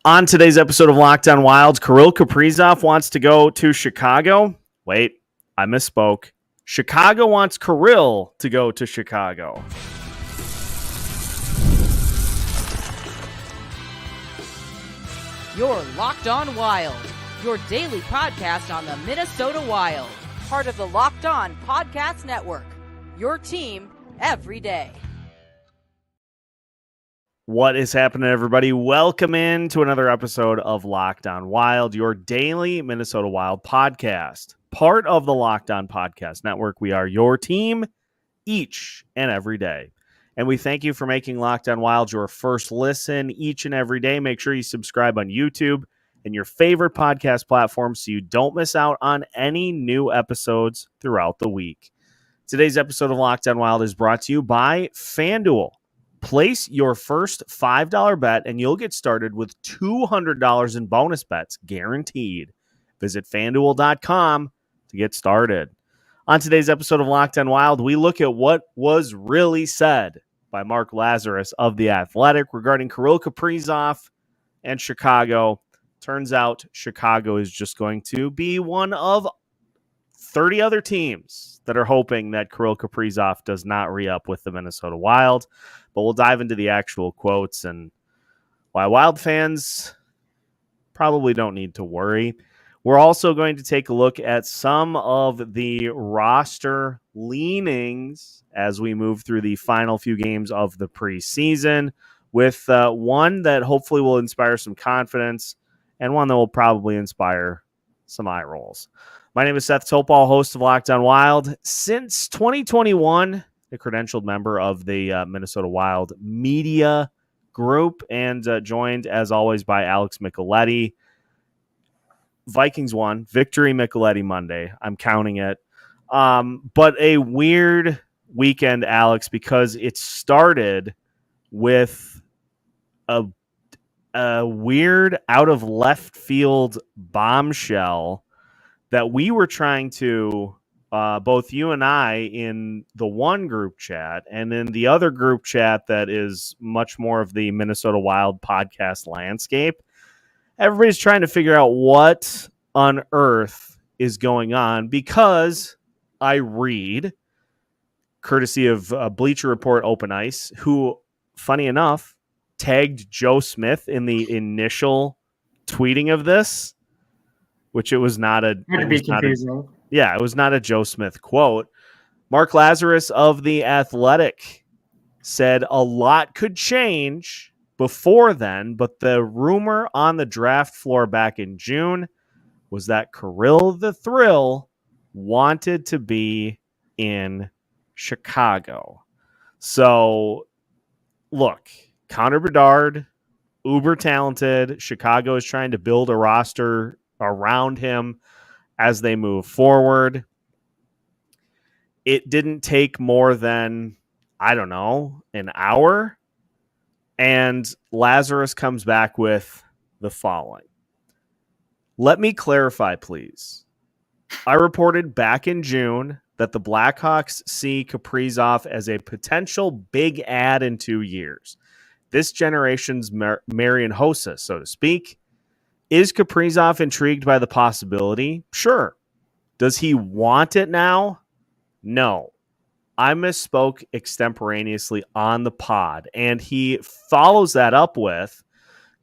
On today's episode of Locked On Wild, Kirill Kaprizov wants to go to Chicago. Wait, I misspoke. Chicago wants Kirill to go to Chicago. You're Locked On Wild, your daily podcast on the Minnesota Wild. Part of the Locked On Podcast Network, your team every day. What is happening, everybody? Welcome in to another episode of Locked On Wild, your daily Minnesota Wild podcast. Part of the Locked On Podcast Network. We are your team each and every day. And we thank you for making Locked On Wild your first listen each and every day. Make sure you subscribe on YouTube and your favorite podcast platform so you don't miss out on any new episodes throughout the week. Today's episode of Locked On Wild is brought to you by FanDuel. Place your first $5 bet and you'll get started with $200 in bonus bets guaranteed. Visit FanDuel.com to get started. On today's episode of Locked On Wild, we look at what was really said by Mark Lazarus of The Athletic regarding Kirill Kaprizov and Chicago. Turns out Chicago is just going to be one of 30 other teams that are hoping that Kirill Kaprizov does not re-up with the Minnesota Wild. But we'll dive into the actual quotes and why Wild fans probably don't need to worry. We're also going to take a look at some of the roster leanings as we move through the final few games of the preseason, with one that hopefully will inspire some confidence and one that will probably inspire some eye rolls. My name is Seth Topol, host of Locked On Wild. Since 2021, a credentialed member of the Minnesota Wild media group, and joined, as always, by Alex Micheletti. Vikings won. Victory Micheletti Monday. I'm counting it. But a weird weekend, Alex, because it started with a weird out-of-left-field bombshell that we were trying to, both you and I, in the one group chat and in the other group chat that is much more of the Minnesota Wild podcast landscape, everybody's trying to figure out what on earth is going on, because I read, courtesy of Bleacher Report Open Ice, who, funny enough, tagged Joe Smith in the initial tweeting of this, which it was not a... It was not a Joe Smith quote. Mark Lazarus of The Athletic said a lot could change before then, but the rumor on the draft floor back in June was that Kirill the Thrill wanted to be in Chicago. So, look, Connor Bedard, uber talented. Chicago is trying to build a roster around him as they move forward. It didn't take more than, I don't know, an hour, and Lazarus comes back with the following. Let me clarify, please. I reported back in June that the Blackhawks see Kaprizov as a potential big add in 2 years. This generation's Marian Hossa, so to speak. Is Kaprizov intrigued by the possibility? Sure. Does he want it now? No. I misspoke extemporaneously on the pod, and he follows that up with,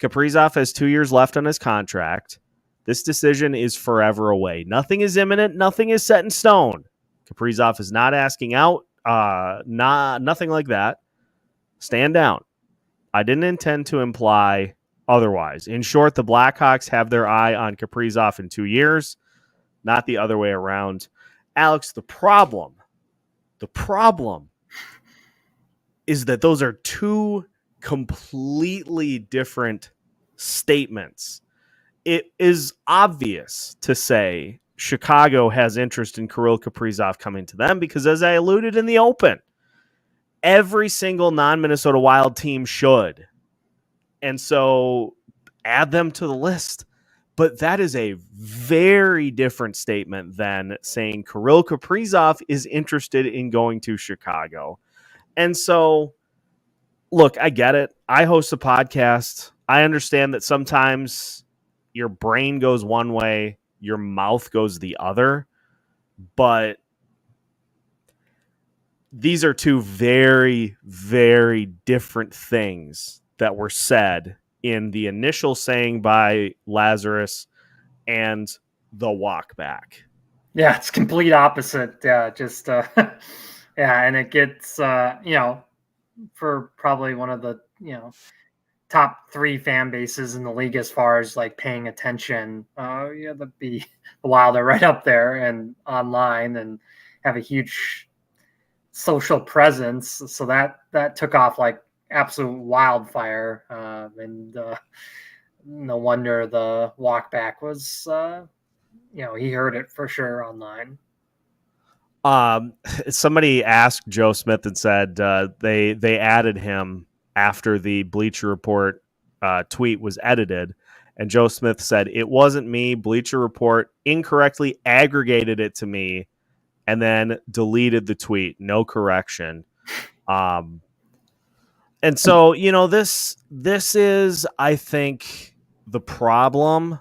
Kaprizov has 2 years left on his contract. This decision is forever away. Nothing is imminent. Nothing is set in stone. Kaprizov is not asking out. Nothing like that. Stand down. I didn't intend to imply otherwise. In short, the Blackhawks have their eye on Kaprizov in 2 years, not the other way around. Alex, the problem is that those are two completely different statements. It is obvious to say Chicago has interest in Kirill Kaprizov coming to them because, as I alluded in the open, every single non-Minnesota Wild team should. And so add them to the list. But that is a very different statement than saying Kirill Kaprizov is interested in going to Chicago. And so, look, I get it. I host a podcast. I understand that sometimes your brain goes one way, your mouth goes the other, but these are two very, very different things that were said in the initial saying by Lazarus and the walk back. Yeah, it's complete opposite. Yeah, just yeah, and it gets for probably one of the top 3 fan bases in the league as far as like paying attention. The Wild are right up there and online and have a huge social presence. So that took off like absolute wildfire, and no wonder the walk back was. He heard it for sure online. Somebody asked Joe Smith and said they added him after the Bleacher Report tweet was edited, and Joe Smith said it wasn't me. Bleacher Report incorrectly aggregated it to me, and then deleted the tweet. No correction. And so this is, I think, the problem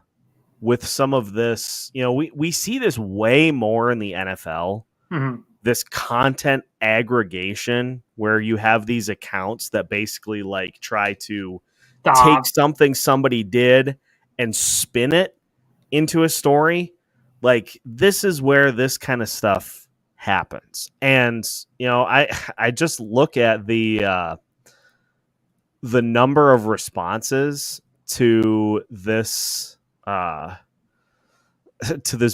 with some of this. We see this way more in the NFL. Mm-hmm. This content aggregation where you have these accounts that basically like try to take something somebody did and spin it into a story. Like, this is where this kind of stuff happens. And I just look at the number of responses to this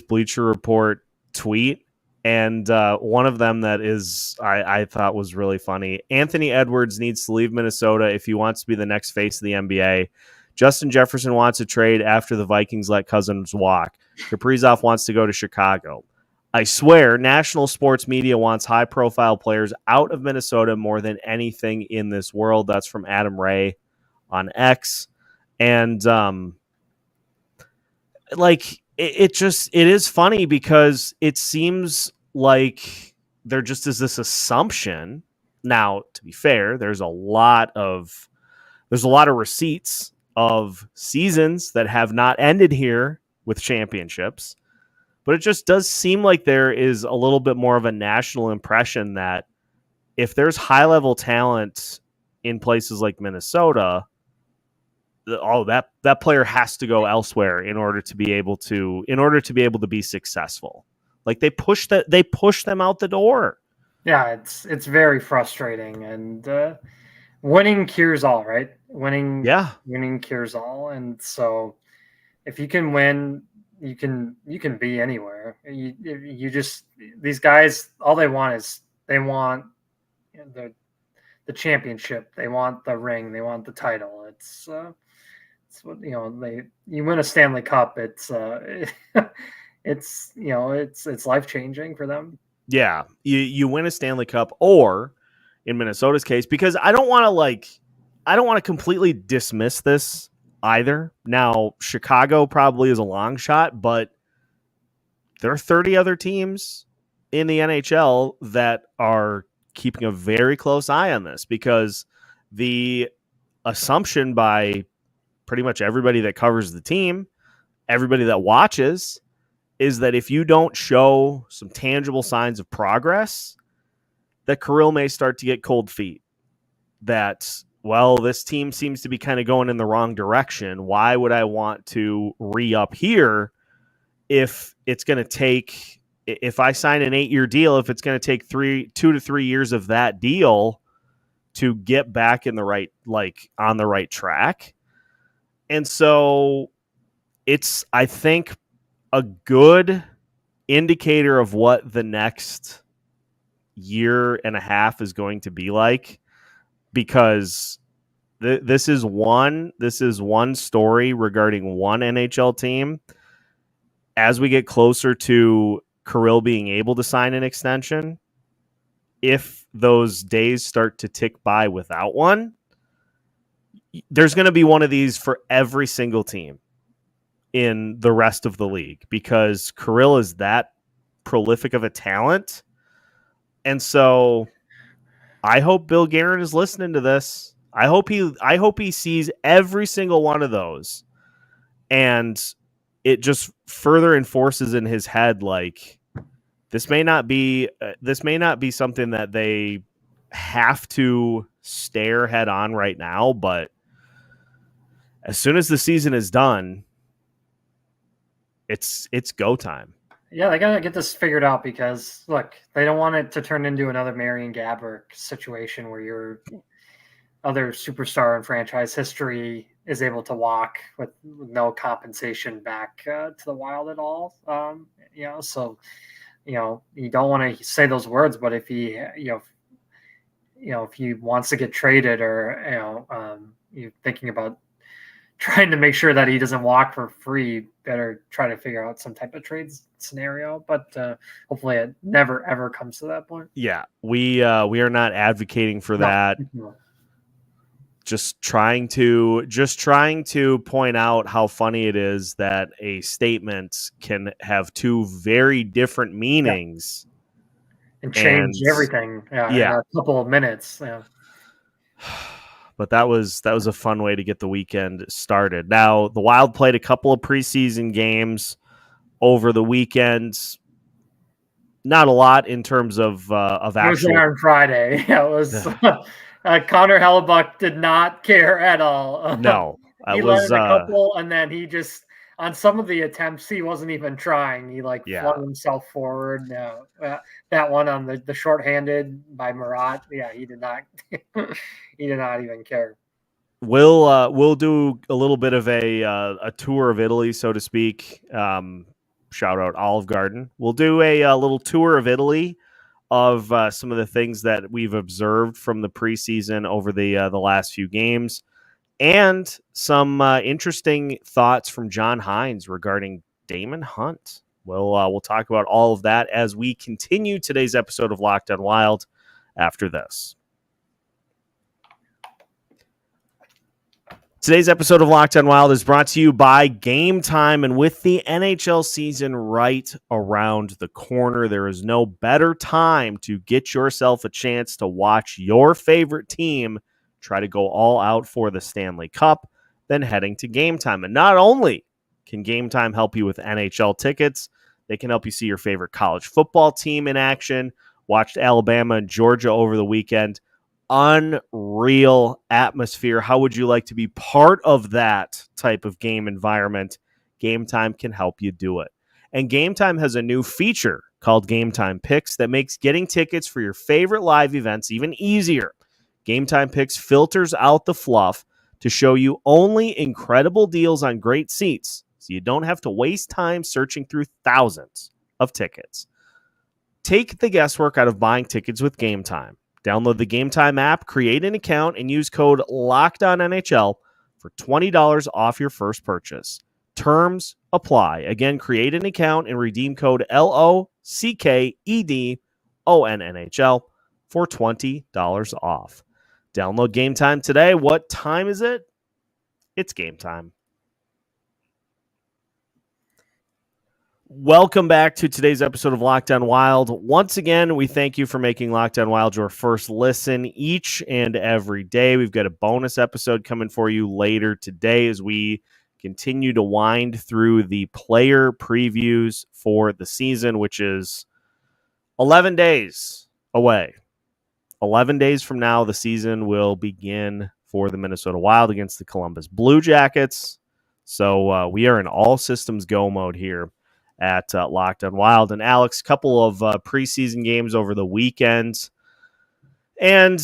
Bleacher Report tweet. And one of them that is I thought was really funny. Anthony Edwards needs to leave Minnesota if he wants to be the next face of the NBA. Justin Jefferson wants a trade after the Vikings let Cousins walk. Kaprizov wants to go to Chicago. I swear, national sports media wants high-profile players out of Minnesota more than anything in this world. That's from Adam Ray on X. And it is funny because it seems like there just is this assumption. Now, to be fair, there's a lot of receipts of seasons that have not ended here with championships, but it just does seem like there is a little bit more of a national impression that if there's high-level talent in places like Minnesota, that player has to go elsewhere in order to be able to be successful. Like, they push them out the door. Yeah, it's very frustrating, and winning cures all, right? Winning cures all, and so if you can win, you can be anywhere. You just, these guys, all they want the championship. They want the ring. They want the title. It's what you win a Stanley Cup. It's it's life-changing for them. Yeah, you win a Stanley Cup, or in Minnesota's case, because I don't want to completely dismiss this either. Now, Chicago probably is a long shot, but there are 30 other teams in the NHL that are keeping a very close eye on this, because the assumption by pretty much everybody that covers the team, everybody that watches, is that if you don't show some tangible signs of progress, that Kirill may start to get cold feet. That, well, this team seems to be kind of going in the wrong direction. Why would I want to re-up here if it's going to take, if I sign an 8-year deal, if it's going to take 2 to 3 years of that deal to get back in the right, on the right track? And so it's, I think, a good indicator of what the next year and a half is going to be like, because this is one story regarding one NHL team. As we get closer to Kirill being able to sign an extension, if those days start to tick by without one, there's going to be one of these for every single team in the rest of the league, because Kirill is that prolific of a talent. And so I hope Bill Guerin is listening to this. I hope he sees every single one of those, and it just further enforces in his head like this may not be something that they have to stare head on right now, but as soon as the season is done, it's go time. Yeah, they gotta get this figured out because look, they don't want it to turn into another Marion Gaborik situation where your other superstar in franchise history is able to walk with no compensation back to the Wild at all. So you don't want to say those words, but if he if he wants to get traded or you're thinking about trying to make sure that he doesn't walk for free, better try to figure out some type of trade scenario. But hopefully it never ever comes to that point. Yeah, we are not advocating for that. No. Just trying to point out how funny it is that a statement can have two very different meanings and change everything. In a couple of minutes. Yeah. But that was a fun way to get the weekend started. Now, the Wild played a couple of preseason games over the weekend. Not a lot in terms of actual. It was there on Friday. It was Connor Hellebuck did not care at all. No, he led a couple, and then he just on some of the attempts he wasn't even trying. He flung himself forward. That one on the shorthanded by Murat. Yeah, he did not. He did not even care. We'll do a little bit of a tour of Italy, so to speak. Shout out Olive Garden. We'll do a little tour of Italy of some of the things that we've observed from the preseason over the last few games, and some interesting thoughts from John Hines regarding Damon Hunt. We'll talk about all of that as we continue today's episode of Locked On Wild after this. Today's episode of Locked On Wild is brought to you by Game Time, and with the NHL season right around the corner, there is no better time to get yourself a chance to watch your favorite team try to go all out for the Stanley Cup than heading to Game Time. And not only can Game Time help you with NHL tickets, they can help you see your favorite college football team in action. Watched Alabama and Georgia over the weekend. Unreal atmosphere. How would you like to be part of that type of game environment? Game Time can help you do it. And Game Time has a new feature called Game Time Picks that makes getting tickets for your favorite live events even easier. Game Time Picks filters out the fluff to show you only incredible deals on great seats, so you don't have to waste time searching through thousands of tickets. Take the guesswork out of buying tickets with Game Time. Download the Game Time app, create an account, and use code LOCKEDONNHL for $20 off your first purchase. Terms apply. Again, create an account and redeem code LOCKEDONNHL for $20 off. Download Game Time today. What time is it? It's game time. Welcome back to today's episode of Locked On Wild. Once again, we thank you for making Locked On Wild your first listen each and every day. We've got a bonus episode coming for you later today as we continue to wind through the player previews for the season, which is 11 days away. 11 days from now, the season will begin for the Minnesota Wild against the Columbus Blue Jackets. So we are in all systems go mode here at Locked On Wild. And Alex, couple of preseason games over the weekend. And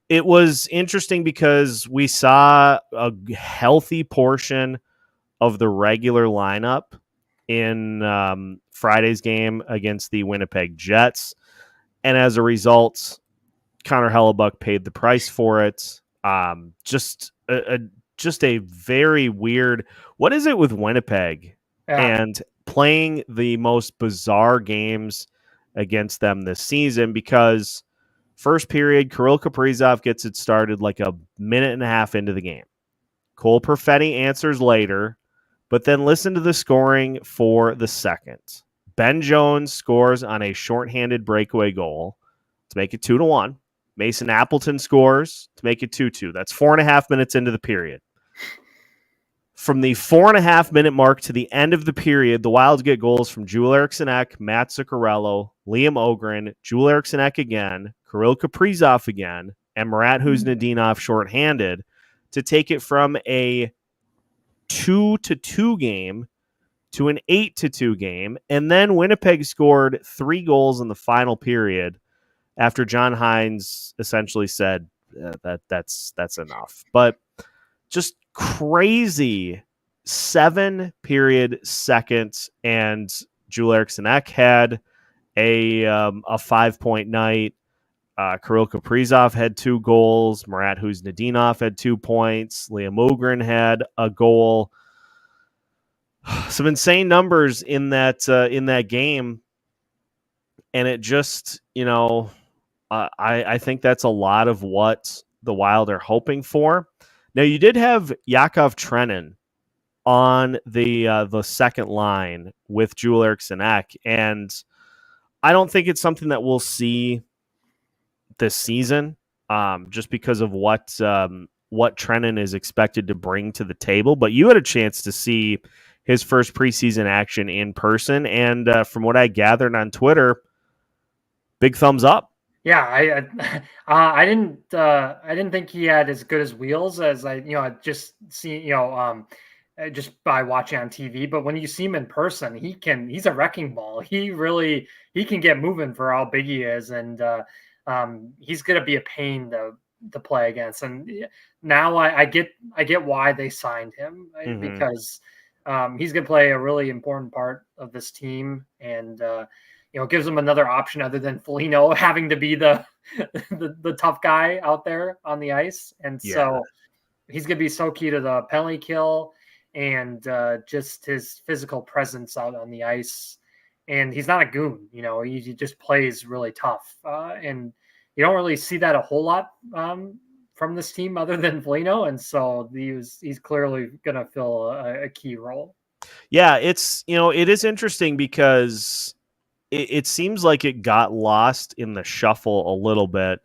it was interesting because we saw a healthy portion of the regular lineup in Friday's game against the Winnipeg Jets. And as a result, Connor Hellebuck paid the price for it. Just a very weird. What is it with Winnipeg and playing the most bizarre games against them this season? Because first period, Kirill Kaprizov gets it started like a minute and a half into the game. Cole Perfetti answers later, but then listen to the scoring for the second. Ben Jones scores on a shorthanded breakaway goal to make it 2-1. Mason Appleton scores to make it 2-2. That's 4.5 minutes into the period. From the 4.5 minute mark to the end of the period, the Wild get goals from Joel Eriksson-Ek, Matt Zuccarello, Liam Ogren, Joel Eriksson-Ek again, Kirill Kaprizov again, and Marat Huznadinov shorthanded to take it from a 2-2 game to an 8-2 game. And then Winnipeg scored 3 goals in the final period after John Hines essentially said that's enough. But just crazy 7-period seconds, and Joel Eriksson-Ek had a 5-point night. Kirill Kaprizov had 2 goals. Marat Huznadinov had 2 points. Liam Ogren had a goal. Some insane numbers in that game, and it just, I think that's a lot of what the Wild are hoping for. Now, you did have Yakov Trenin on the second line with Joel Eriksson-Ek, and I don't think it's something that we'll see this season, just because of what Trenin is expected to bring to the table. But you had a chance to see his first preseason action in person, and from what I gathered on Twitter, big thumbs up. Yeah, I didn't think he had as good as wheels as I just see just by watching on TV. But when you see him in person, he's a wrecking ball. He can get moving for how big he is, and he's gonna be a pain to play against. And now I get why they signed him, because he's gonna play a really important part of this team, and gives them another option other than Foligno having to be the tough guy out there on the ice. And so he's going to be so key to the penalty kill and just his physical presence out on the ice. And he's not a goon, he just plays really tough. And you don't really see that a whole lot from this team other than Foligno. And so he's clearly going to fill a key role. Yeah, it's, it is interesting because it seems like it got lost in the shuffle a little bit,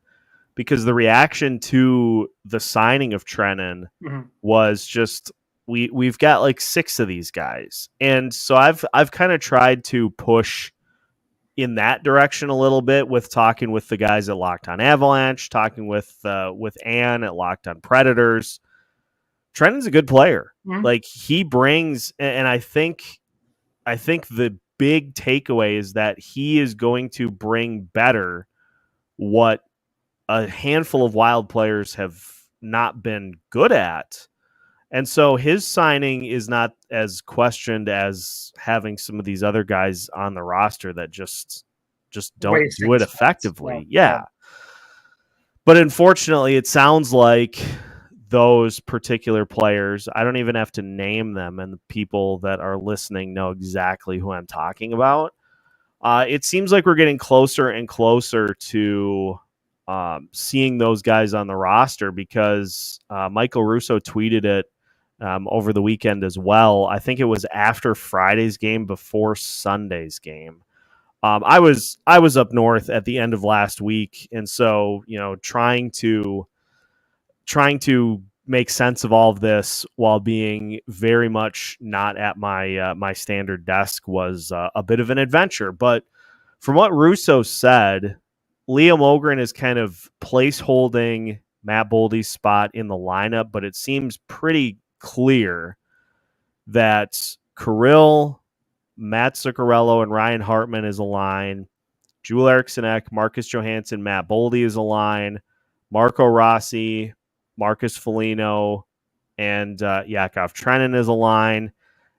because the reaction to the signing of Trenin was just, we've got like 6 of these guys. And so I've kind of tried to push in that direction a little bit with talking with the guys at Locked On Avalanche, talking with Ann at Locked On Predators. Trenin's a good player. Like, he brings, and I think the big takeaway is that he is going to bring better what a handful of Wild players have not been good at. And so his signing is not as questioned as having some of these other guys on the roster that just don't do it effectively. Yeah. But unfortunately, it sounds like those particular players, I don't even have to name them, and the people that are listening know exactly who I'm talking about. It seems like we're getting closer and closer to seeing those guys on the roster, because Michael Russo tweeted it over the weekend as well. I think it was after Friday's game, before Sunday's game. I was up north at the end of last week, and so trying to make sense of all of this while being very much not at my standard desk was a bit of an adventure. But from what Russo said, Liam Ogren is kind of placeholding Matt Boldy's spot in the lineup, but it seems pretty clear that Kirill, Matt Zuccarello, and Ryan Hartman is a line. Joel Eriksson-Ek, Marcus Johansson, Matt Boldy is a line. Marco Rossi, Marcus Foligno, and Yakov Trenin is a line.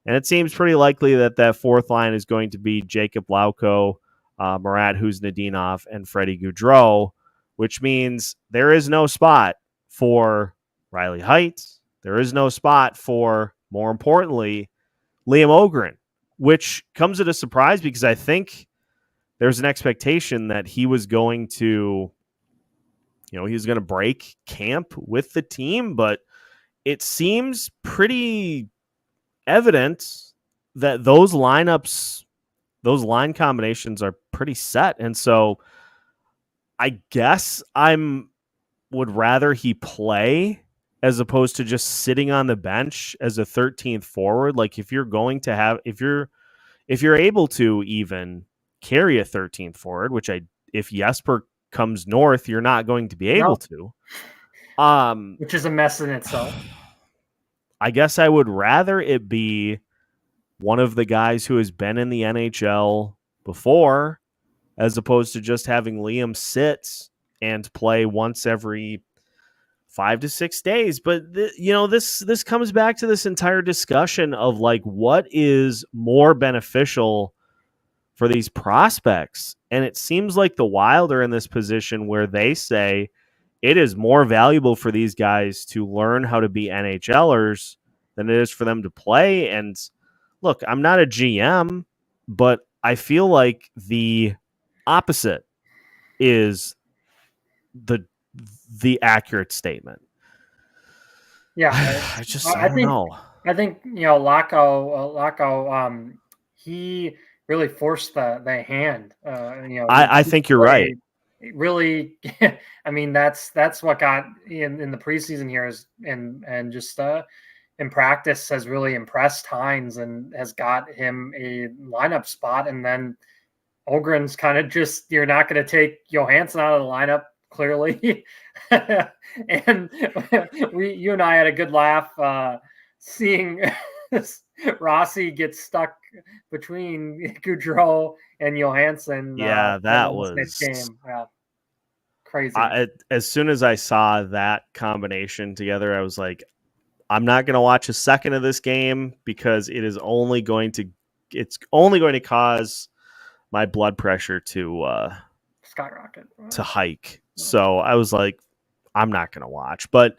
And it seems pretty likely that fourth line is going to be Jacob Lauko, Marat Huznadinov, and Freddie Gaudreau, which means there is no spot for Riley Height. There is no spot for, more importantly, Liam Ogren, which comes at a surprise because I think there's an expectation that he was going to he was going to break camp with the team, but it seems pretty evident that those line combinations are pretty set. And so I guess would rather he play as opposed to just sitting on the bench as a 13th forward. Like if you're going to have, if you're able to even carry a 13th forward, which if Jesper comes north, you're not going to be able to. Which is a mess in itself. I guess I would rather it be one of the guys who has been in the NHL before, as opposed to just having Liam sit and play once every 5 to 6 days. But this comes back to this entire discussion of like, what is more beneficial for these prospects? And it seems like the Wild are in this position where they say it is more valuable for these guys to learn how to be NHLers than it is for them to play. And look, I'm not a GM, but I feel like the opposite is the accurate statement. Yeah, I don't know. I think Lacko, he really forced the hand. I think you're right. Really, I mean that's what got in the preseason here and just in practice has really impressed Hines and has got him a lineup spot. And then Ogren's kind of just, you're not going to take Johansson out of the lineup, clearly. And you and I had a good laugh seeing Rossi get stuck between Goudreau and Johansson. Yeah, that was game. Crazy. As soon as I saw that combination together, I was like, I'm not going to watch a second of this game because it's only going to cause my blood pressure to skyrocket, to hike. So I was like, I'm not going to watch. But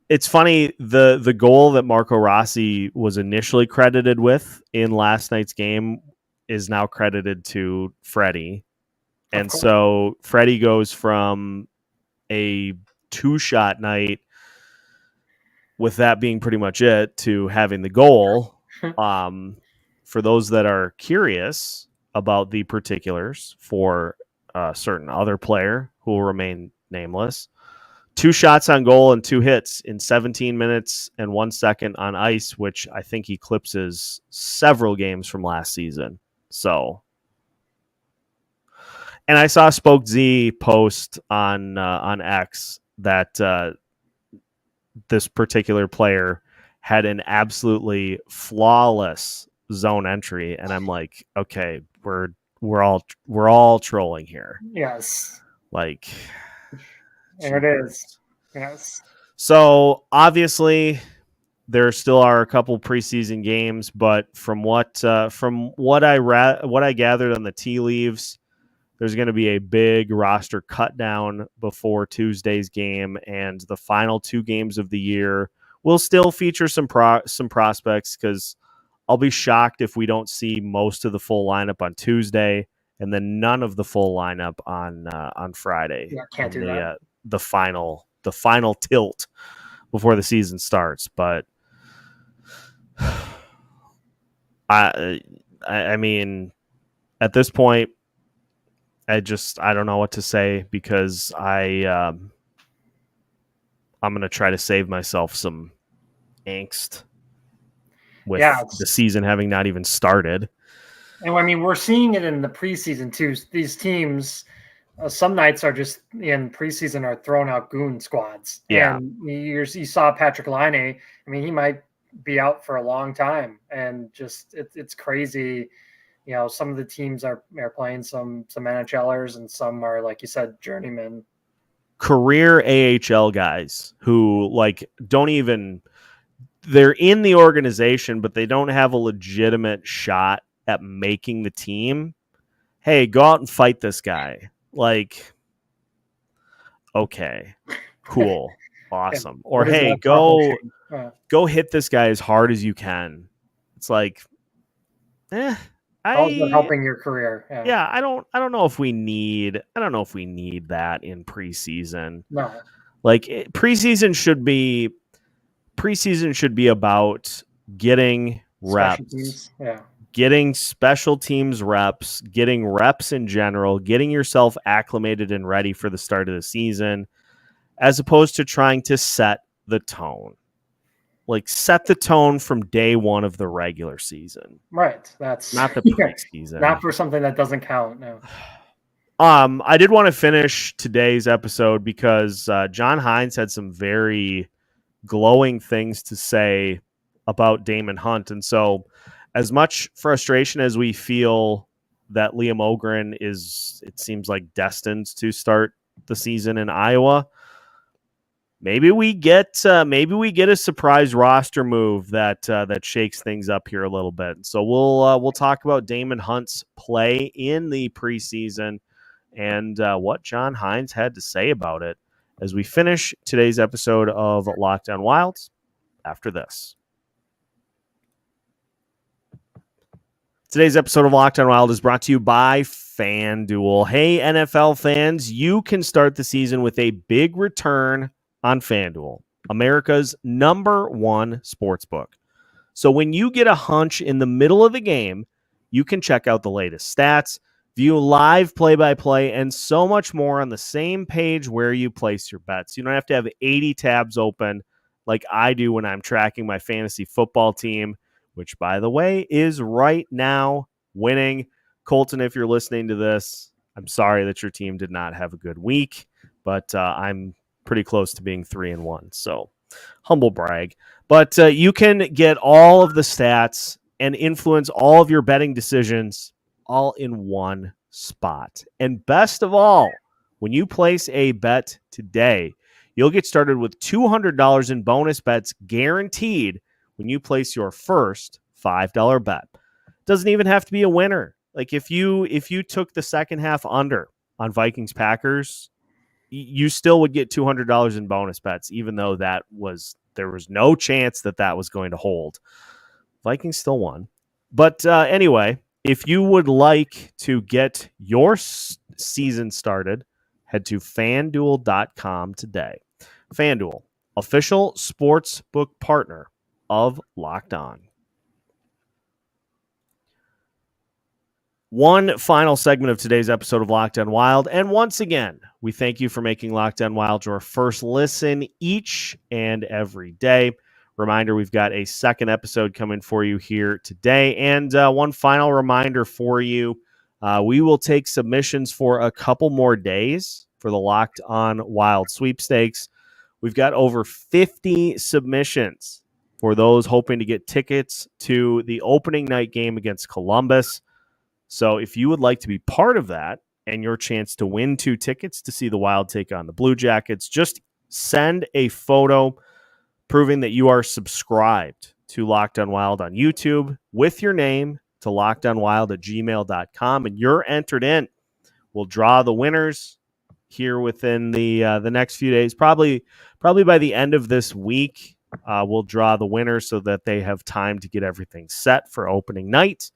it's funny, the goal that Marco Rossi was initially credited with in last night's game is now credited to Freddie. And so Freddie goes from a 2-shot night, with that being pretty much it, to having the goal. For those that are curious about the particulars for a certain other player who will remain nameless, 2 shots on goal and 2 hits in 17 minutes and 1 second on ice, which I think eclipses several games from last season. So, and I saw Spoke Z post on X that this particular player had an absolutely flawless zone entry, and I'm like, okay, we're all trolling here. Yes. Like, there it is. Yes. So obviously there still are a couple preseason games, but from what I gathered on the tea leaves, there's going to be a big roster cut down before Tuesday's game, and the final 2 games of the year will still feature some prospects, because I'll be shocked if we don't see most of the full lineup on Tuesday and then none of the full lineup on Friday. Yeah, can't do that. The final tilt before the season starts. But I mean, at this point, I don't know what to say, because I'm going to try to save myself some angst with the season having not even started. And I mean, we're seeing it in the preseason too. These teams, some nights are just in preseason are throwing out goon squads. Yeah. And you saw Patrick Laine. I mean, he might be out for a long time, and just it's crazy. Some of the teams are playing some NHLers, and some are, like you said, journeymen. Career AHL guys who they're in the organization, but they don't have a legitimate shot at making the team. Hey, go out and fight this guy. Like, okay, cool, awesome. Or hey, go hit this guy as hard as you can. It's like, helping your career. Yeah, I don't know if we need that in preseason. No. Like, preseason should be about getting reps, getting special teams reps, getting reps in general, getting yourself acclimated and ready for the start of the season, as opposed to trying to set the tone. Like, set the tone from day one of the regular season. Right. That's not the preseason. Not for something that doesn't count. No. I did want to finish today's episode because John Hines had some very glowing things to say about Damon Hunt. And so, as much frustration as we feel that Liam Ogren is, it seems like, destined to start the season in Iowa, maybe we get a surprise roster move that shakes things up here a little bit. So we'll talk about Damon Hunt's play in the preseason and what John Hines had to say about it as we finish today's episode of Locked On Wilds after this. Today's episode of Locked On Wild is brought to you by FanDuel. Hey, NFL fans, you can start the season with a big return on FanDuel, America's #1 sportsbook. So when you get a hunch in the middle of the game, you can check out the latest stats, view live play-by-play, and so much more on the same page where you place your bets. You don't have to have 80 tabs open like I do when I'm tracking my fantasy football team, which, by the way, is right now winning. Colton, if you're listening to this, I'm sorry that your team did not have a good week, but I'm pretty close to being 3-1. So humble brag. But you can get all of the stats and influence all of your betting decisions all in one spot. And best of all, when you place a bet today, you'll get started with $200 in bonus bets guaranteed when you place your first $5 bet. Doesn't even have to be a winner. Like if you took the second half under on Vikings Packers, you still would get $200 in bonus bets, even though there was no chance that was going to hold. Vikings still won. But anyway, if you would like to get your season started, head to FanDuel.com today. FanDuel, official sportsbook partner of Locked On. One final segment of today's episode of Locked On Wild. And once again, we thank you for making Locked On Wild your first listen each and every day. Reminder, we've got a second episode coming for you here today. And one final reminder for you, we will take submissions for a couple more days for the Locked On Wild sweepstakes. We've got over 50 submissions for those hoping to get tickets to the opening night game against Columbus. So if you would like to be part of that and your chance to win 2 tickets to see the Wild take on the Blue Jackets, just send a photo proving that you are subscribed to Locked On Wild on YouTube with your name to lockedonwild@gmail.com, and you're entered in. We'll draw the winners here within the next few days. Probably by the end of this week, we'll draw the winners so that they have time to get everything set for opening night.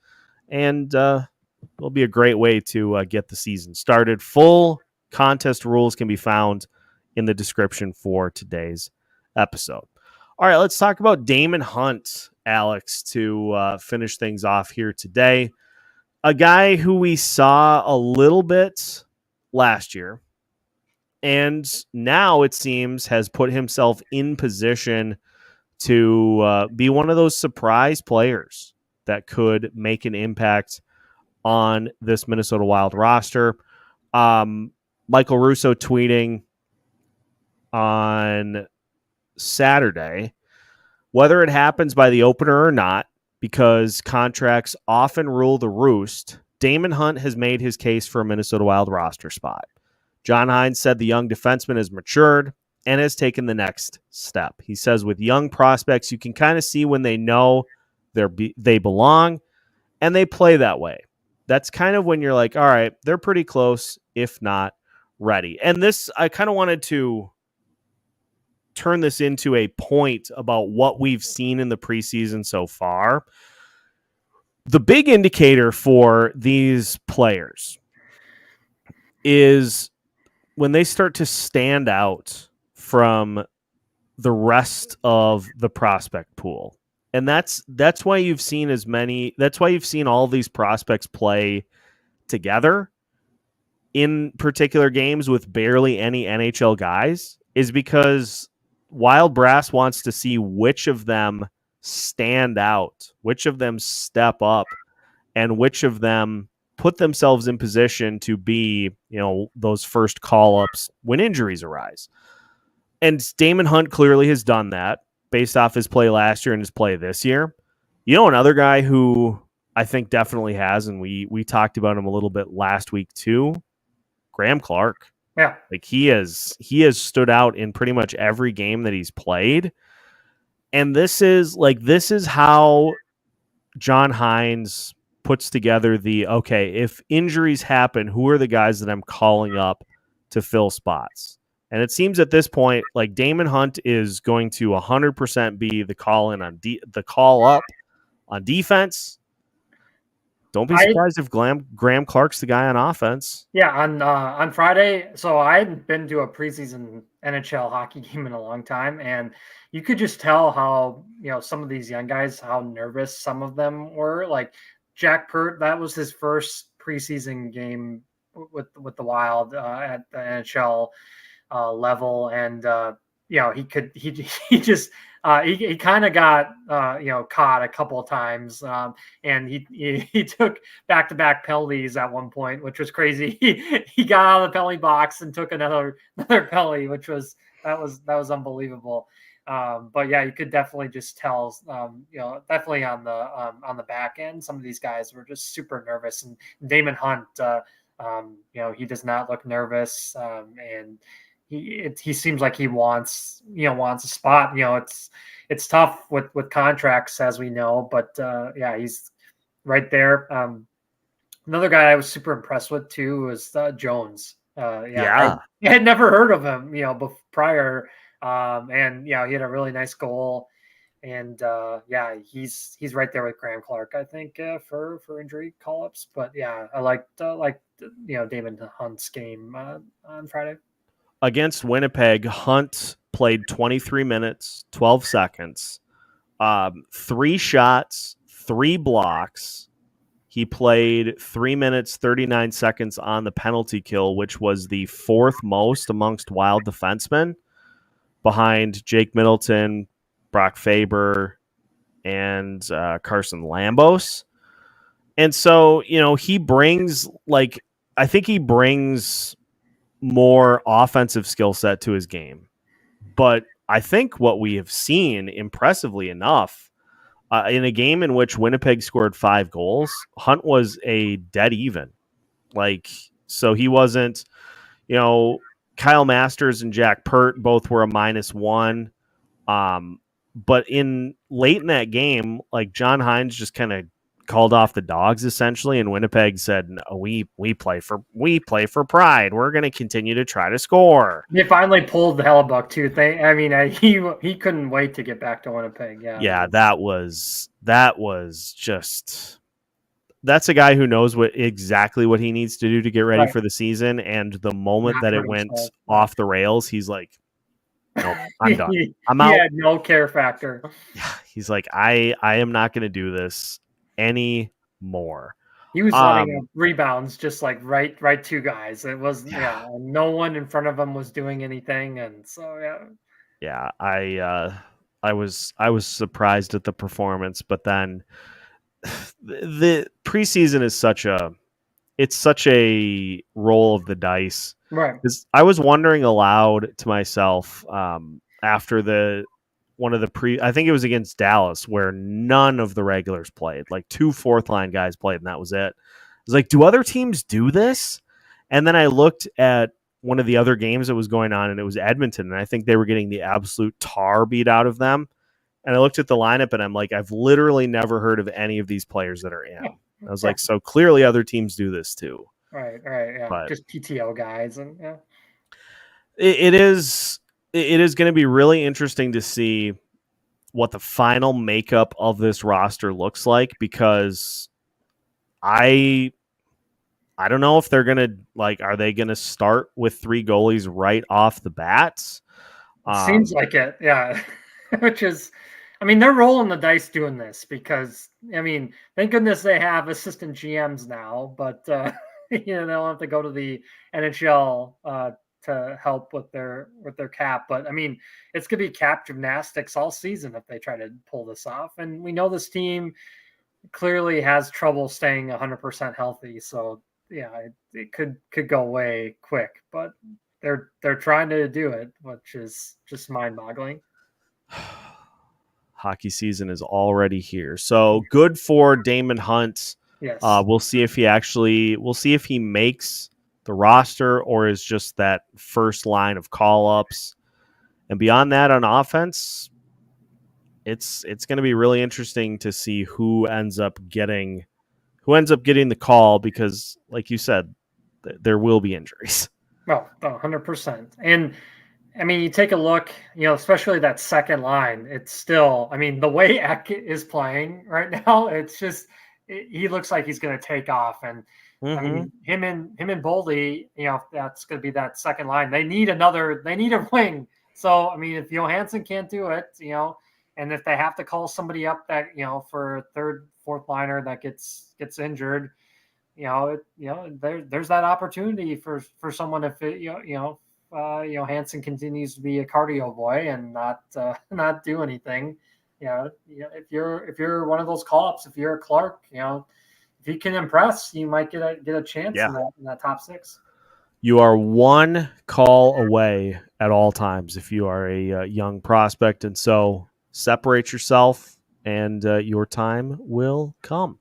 And it'll be a great way to get the season started. Full contest rules can be found in the description for today's episode. All right, let's talk about Damon Hunt, Alex, to finish things off here today. A guy who we saw a little bit last year, and now it seems has put himself in position to be one of those surprise players that could make an impact on this Minnesota Wild roster. Michael Russo tweeting on Saturday, whether it happens by the opener or not, because contracts often rule the roost, Damon Hunt has made his case for a Minnesota Wild roster spot. John Hines said the young defenseman has matured and has taken the next step. He says with young prospects, you can kind of see when they know they belong and they play that way. That's kind of when you're like, all right, they're pretty close, if not ready. And this, I kind of wanted to turn this into a point about what we've seen in the preseason so far. The big indicator for these players is when they start to stand out from the rest of the prospect pool. And that's why you've seen all these prospects play together in particular games with barely any NHL guys, is because Wild Brass wants to see which of them stand out, which of them step up, and which of them put themselves in position to be, those first call-ups when injuries arise. And Damon Hunt clearly has done that based off his play last year and his play this year. Another guy who I think definitely has, and we talked about him a little bit last week too, Graham Clark. Yeah. Like he has stood out in pretty much every game that he's played. And this is how John Hines puts together if injuries happen, who are the guys that I'm calling up to fill spots? And it seems at this point, like Damon Hunt is going to 100% be the call up on defense. Don't be surprised if Graham Clark's the guy on offense. Yeah, on Friday. So I hadn't been to a preseason NHL hockey game in a long time, and you could just tell how some of these young guys, how nervous some of them were. Like Jack Pert, that was his first preseason game with the Wild at the NHL level, and he kind of got caught a couple of times, and he took back-to-back penalties at one point, which was crazy. He got out of the penalty box and took another penalty, which was unbelievable. But yeah, you could definitely just tell, definitely on the back end, some of these guys were just super nervous. And Damon Hunt, he does not look nervous, and he seems like he wants a spot. It's tough with contracts, as we know, but yeah, he's right there. Another guy I was super impressed with too was Jones. I had never heard of him, prior. And he had a really nice goal, and he's right there with Graham Clark, I think, for injury call-ups. But yeah, I liked Damon Hunt's game on Friday. Against Winnipeg, Hunt played 23 minutes, 12 seconds, 3 shots, 3 blocks. He played 3 minutes, 39 seconds on the penalty kill, which was the 4th most amongst Wild defensemen, behind Jake Middleton, Brock Faber, and Carson Lambos. And so, he brings, I think he brings more offensive skill set to his game. But I think what we have seen, impressively enough, in a game in which Winnipeg scored 5 goals, Hunt was a dead even. So he wasn't, Kyle Masters and Jack Pert both were a -1. But late in that game, John Hines just kind of called off the dogs essentially, and Winnipeg said, "No, we play for pride. We're going to continue to try to score." They finally pulled the Hellebuck too. He couldn't wait to get back to Winnipeg. Yeah, that was just. That's a guy who knows exactly what he needs to do to get ready for the season. And the moment that it went off the rails, he's like, "Nope, I'm done. I'm out." He had no care factor. Yeah, he's like, I am not going to do this anymore. He was letting up rebounds, just right 2 guys. It was no one in front of him was doing anything, and so I was surprised at the performance, but then the preseason is such a roll of the dice, right? I was wondering aloud to myself after I think it was against Dallas, where none of the regulars played. 2 4th-line guys played, and that was it. I was like, do other teams do this? And then I looked at one of the other games that was going on, and it was Edmonton, and I think they were getting the absolute tar beat out of them. And I looked at the lineup, and I'm like, I've literally never heard of any of these players that are in. I was like, so clearly other teams do this too. Right, yeah. But just PTO guys, and yeah. It is going to be really interesting to see what the final makeup of this roster looks like, because I don't know if they're going to are they going to start with 3 goalies right off the bat? Seems like it, yeah. Which is, I mean, they're rolling the dice doing this because, I mean, thank goodness they have assistant GMs now, but they don't have to go to the NHL to help with their cap. But I mean, it's gonna be cap gymnastics all season if they try to pull this off. And we know this team clearly has trouble staying 100% healthy. So yeah, it could go away quick, but they're trying to do it, which is just mind-boggling. Hockey season is already here. So good for Damon Hunt. Yes. We'll see if he makes the roster or is just that first line of call-ups. And beyond that on offense, it's going to be really interesting to see who ends up getting the call because, like you said, there will be injuries. Oh, 100%. And I mean, you take a look, especially that second line, it's still, I mean, the way Ek is playing right now, it's just, he looks like he's going to take off. And I mean, him and Boldy, that's going to be that second line. They need a wing. So, I mean, if Johansson can't do it, and if they have to call somebody up that, for a third, fourth liner that gets injured, there's that opportunity for someone if it, Johansson continues to be a cardio boy and not do anything. If you're one of those call-ups, if you're a Clark, if you can impress, you might get a chance in that top six. You are one call away at all times if you are a young prospect, and so separate yourself, and your time will come.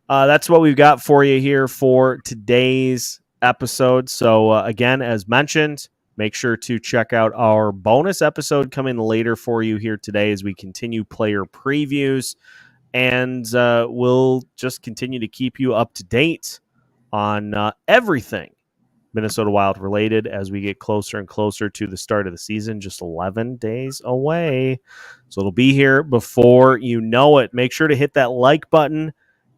That's what we've got for you here for today's episode. So again, as mentioned, make sure to check out our bonus episode coming later for you here today as we continue player previews, and we'll just continue to keep you up to date on everything Minnesota Wild related as we get closer and closer to the start of the season, just 11 days away. So it'll be here before you know it. Make sure to hit that like button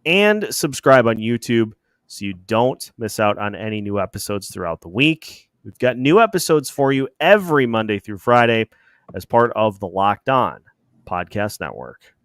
and subscribe on YouTube so you don't miss out on any new episodes throughout the week. We've got new episodes for you every Monday through Friday as part of the Locked On Podcast Network.